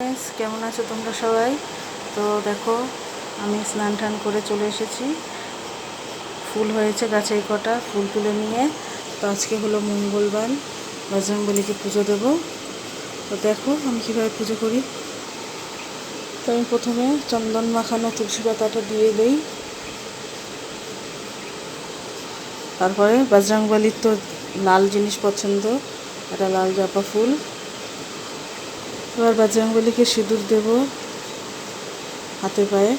কেমন আছো তোমরা সবাই? তো দেখো, আমি স্নান টান করে চলে এসেছি। ফুল হয়েছে গাছে এই কটা, ফুল তুলে নিয়ে। তো আজকে হলো মঙ্গলবার, বজরংবলীকে পুজো দেব। তো দেখো আমি কীভাবে পুজো করি। তো আমি প্রথমে চন্দন মাখানো তুলসী পাতাটা দিয়ে দিই। তারপরে বজরংবলীর তো লাল জিনিস পছন্দ, এটা লাল জবা ফুল। এবার বজরংবলীকে সিঁদুর দেব হাতে পায়ে।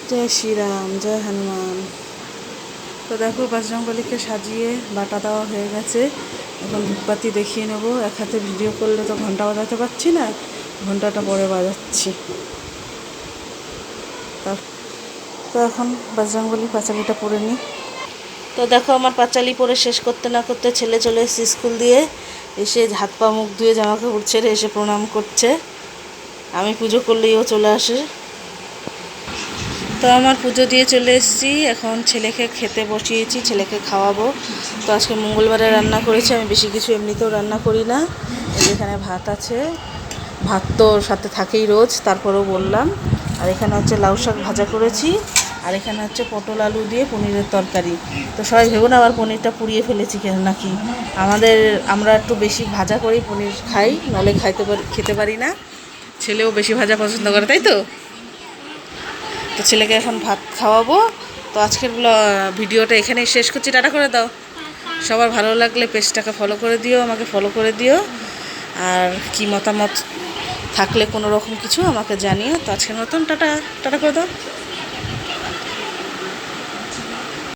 জয় শ্রীরাম, জয় হনুমান। তো দেখো বজরংবলীকে সাজিয়ে বাটা দেওয়া হয়ে গেছে। এখন ধূপবাতি দেখিয়ে নেবো। এক হাতে ভিডিও করলে তো ঘন্টা বাজাতে পারছি না, ঘন্টাটা পরে বাজাচ্ছি। তো এখন বজরংবলী পাঁচালিটা পরে নিই। তো দেখো আমার পাঁচালি পরে শেষ করতে না করতে ছেলে চলে এসেছে স্কুল দিয়ে, এসে হাত পা মুখ ধুয়ে জামা কাপড় ছেড়ে এসে প্রণাম করছে। আমি পুজো করলেই ও চলে আসে। তো আমার পুজো দিয়ে চলে এসেছি, এখন ছেলেকে খেতে বসিয়েছি, ছেলেকে খাওয়াবো। তো আজকে মঙ্গলবারে রান্না করেছি, আমি বেশি কিছু এমনিতেও রান্না করি না। এখানে ভাত আছে, ভাত তো সাথে থাকেই রোজ, তারপরেও বললাম। আর এখানে হচ্ছে লাউ শাক ভাজা করেছি, আর এখানে হচ্ছে পটল আলু দিয়ে পনিরের তরকারি। তো সবাই ভেবো না আবার পনিরটা পুড়িয়ে ফেলেছি কেন নাকি। আমরা একটু বেশি ভাজা করেই পনির খাই, নলে খেতে পারি না। ছেলেও বেশি ভাজা পছন্দ করে, তাই তো। তো ছেলেকে এখন ভাত খাওয়াবো। তো আজকের ভিডিওটা এখানেই শেষ করছি। টাটা করে দাও। সবার ভালো লাগলে পেজটাকে ফলো করে দিও, আমাকে ফলো করে দিও। আর কি মতামত থাকলে কোনো রকম কিছু আমাকে জানিও। তো আজকের মতন টাটা, টাটা করে দাও।